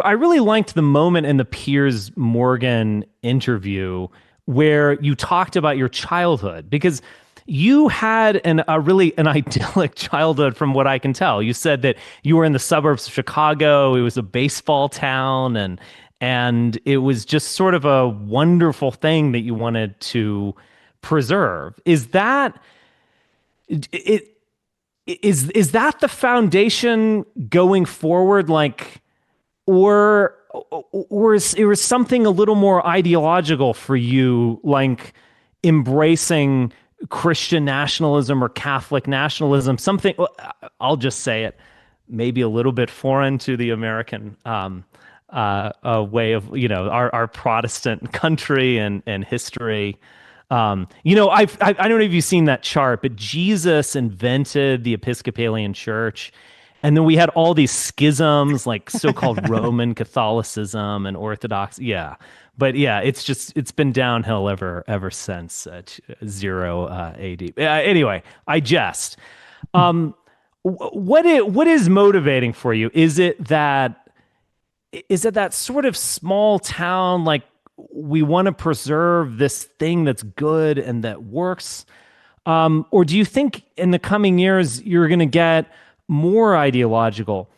I really liked the moment in the Piers Morgan interview where you talked about your childhood because you had an idyllic childhood from what I can tell. You said that you were in the suburbs of Chicago. It was a baseball town and it was just sort of a wonderful thing that you wanted to preserve. It is that the foundation going forward, like, or is it was something a little more ideological for you, like embracing Christian nationalism or Catholic nationalism, something, I'll just say it, maybe a little bit foreign to the American way of, our Protestant country and history. I don't know if you've seen that chart, but Jesus invented the Episcopalian Church. And then we had all these schisms, like so-called Roman Catholicism and Orthodox. Yeah. But yeah, it's been downhill ever since 0 AD. Anyway, I jest. What is motivating for you? Is it that sort of small town, like we want to preserve this thing that's good and that works? Or do you think in the coming years you're going to get more ideological?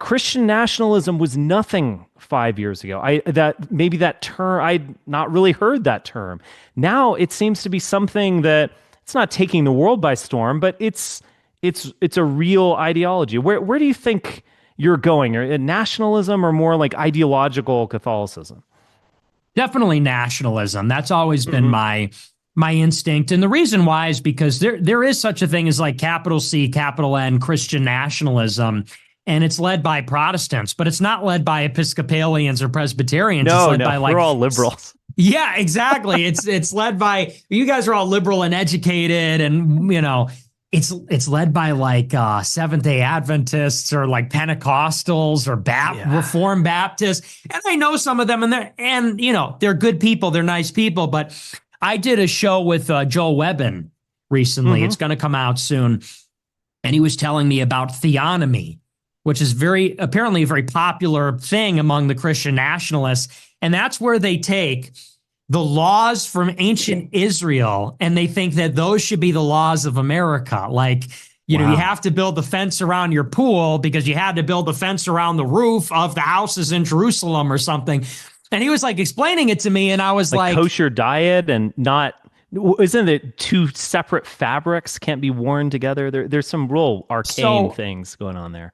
Christian nationalism was nothing 5 years ago. That term, I'd not really heard that term. Now it seems to be something that it's not taking the world by storm, but it's a real ideology. Where do you think you're going? Nationalism or more like ideological Catholicism? Definitely nationalism. That's always been my instinct. And the reason why is because there is such a thing as like capital C, capital N, Christian nationalism. And it's led by Protestants, but it's not led by Episcopalians or Presbyterians. No, it's led by we're all liberals. Yeah, exactly. It's led by, you guys are all liberal and educated, and it's led by like Seventh-day Adventists or like Pentecostals or Reformed Baptists. And I know some of them, and they're good people, they're nice people. But I did a show with Joel Webbin recently. It's going to come out soon, and he was telling me about theonomy, which is apparently a very popular thing among the Christian nationalists. And that's where they take the laws from ancient Israel and they think that those should be the laws of America. Like, you have to build the fence around your pool because you had to build the fence around the roof of the houses in Jerusalem or something. And he was like explaining it to me, and I was like kosher diet and not. Isn't it two separate fabrics can't be worn together? There's some real arcane things going on there.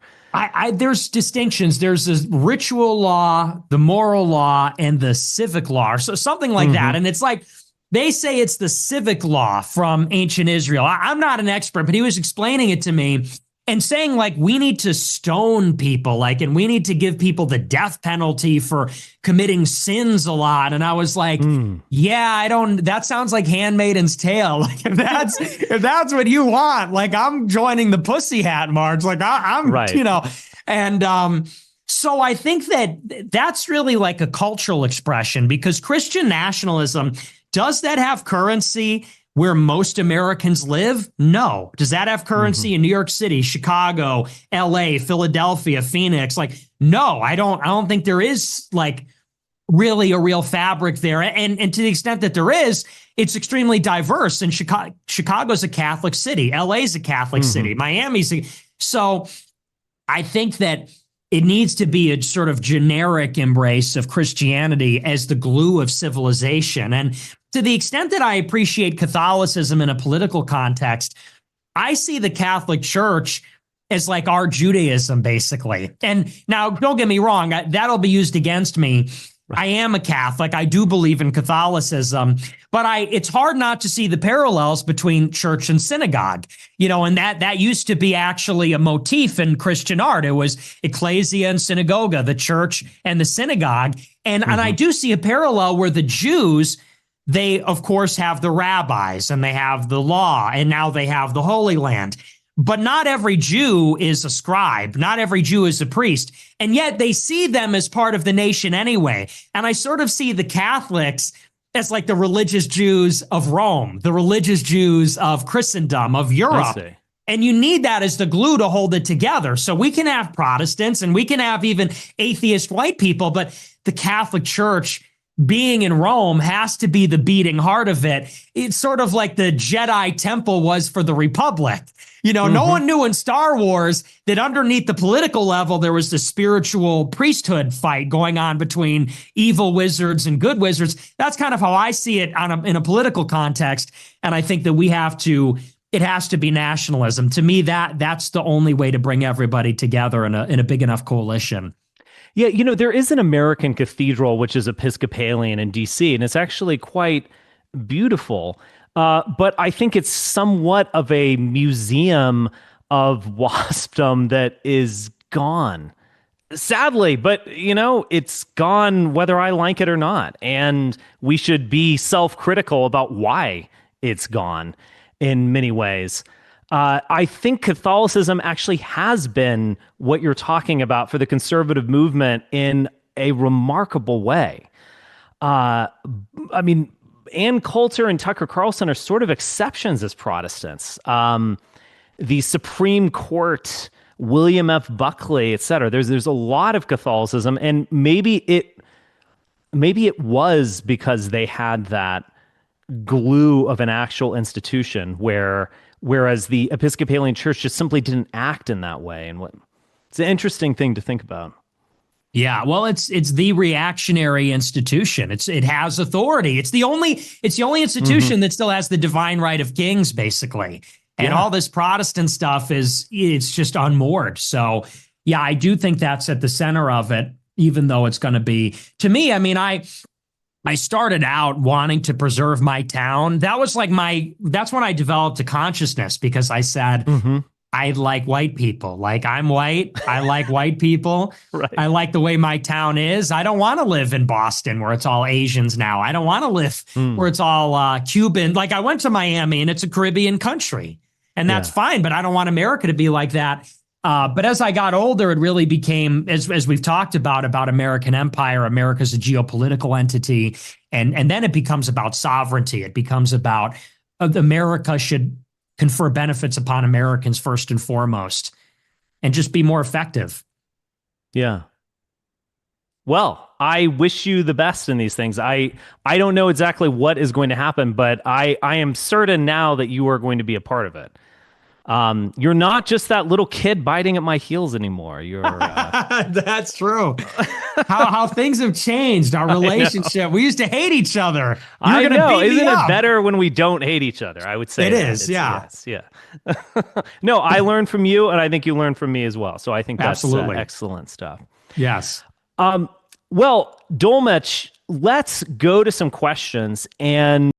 There's distinctions. There's this ritual law, the moral law, and the civic law, so something like that. And it's like they say it's the civic law from ancient Israel. I'm not an expert, but he was explaining it to me and saying like we need to stone people, and we need to give people the death penalty for committing sins a lot. And I was like, that sounds like Handmaiden's Tale. Like if that's what you want, like I'm joining the Pussy Hat March. Like I'm right. And so I think that's really like a cultural expression, because Christian nationalism, does that have currency where most Americans live? No. Does that have currency in New York City, Chicago, LA, Philadelphia, Phoenix? Like, no, I don't think there is like really a real fabric there. And to the extent that there is, it's extremely diverse. And Chicago's a Catholic city. LA's a Catholic city. So I think that it needs to be a sort of generic embrace of Christianity as the glue of civilization. And to the extent that I appreciate Catholicism in a political context, I see the Catholic Church as like our Judaism, basically. And now, don't get me wrong, that'll be used against me. I am a Catholic. I do believe in Catholicism, but it's hard not to see the parallels between church and synagogue, and that used to be actually a motif in Christian art. It was ecclesia and synagoga, the church and the synagogue. And I do see a parallel where the Jews, they, of course, have the rabbis and they have the law, and now they have the Holy Land. But not every Jew is a scribe. Not every Jew is a priest. And yet they see them as part of the nation anyway. And I sort of see the Catholics as like the religious Jews of Rome, the religious Jews of Christendom, of Europe. And you need that as the glue to hold it together. So we can have Protestants and we can have even atheist white people, but the Catholic Church being in Rome has to be the beating heart of it. It's sort of like the Jedi Temple was for the Republic. No one knew in Star Wars that underneath the political level, there was the spiritual priesthood fight going on between evil wizards and good wizards. That's kind of how I see it in a political context. And I think that it has to be nationalism. To me, that's the only way to bring everybody together in a big enough coalition. Yeah, there is an American cathedral which is Episcopalian in D.C., and it's actually quite beautiful. But I think it's somewhat of a museum of waspdom that is gone. Sadly, but it's gone whether I like it or not. And we should be self-critical about why it's gone in many ways. I think Catholicism actually has been what you're talking about for the conservative movement in a remarkable way. I mean, Ann Coulter and Tucker Carlson are sort of exceptions as Protestants. The Supreme Court, William F. Buckley, et cetera. There's a lot of Catholicism, and maybe it was because they had that glue of an actual institution whereas the Episcopalian Church just simply didn't act in that way. And it's an interesting thing to think about. Yeah, well, it's the reactionary institution. It has authority. It's the only institution that still has the divine right of kings, basically. And all this Protestant stuff it's just unmoored. So yeah, I do think that's at the center of it, even though it's going to be, to me, I mean, I started out wanting to preserve my town. That was that's when I developed a consciousness, because I said, I like white people. Like, I'm white. I like white people. Right. I like the way my town is. I don't want to live in Boston where it's all Asians now. I don't want to live where it's all Cuban. Like, I went to Miami and it's a Caribbean country, and that's fine, but I don't want America to be like that. But as I got older, it really became, as we've talked about American empire, America's a geopolitical entity. And then it becomes about sovereignty. It becomes about America should confer benefits upon Americans first and foremost, and just be more effective. Yeah. Well, I wish you the best in these things. I don't know exactly what is going to happen, but I am certain now that you are going to be a part of it. You're not just that little kid biting at my heels anymore. You're That's true. how things have changed, our relationship. We used to hate each other. I know. Isn't it better when we don't hate each other? I would say it is. Yeah. Yes, yeah. No, I learned from you, and I think you learned from me as well. So I think that's excellent stuff. Yes. Well, Dolmetsch, let's go to some questions. And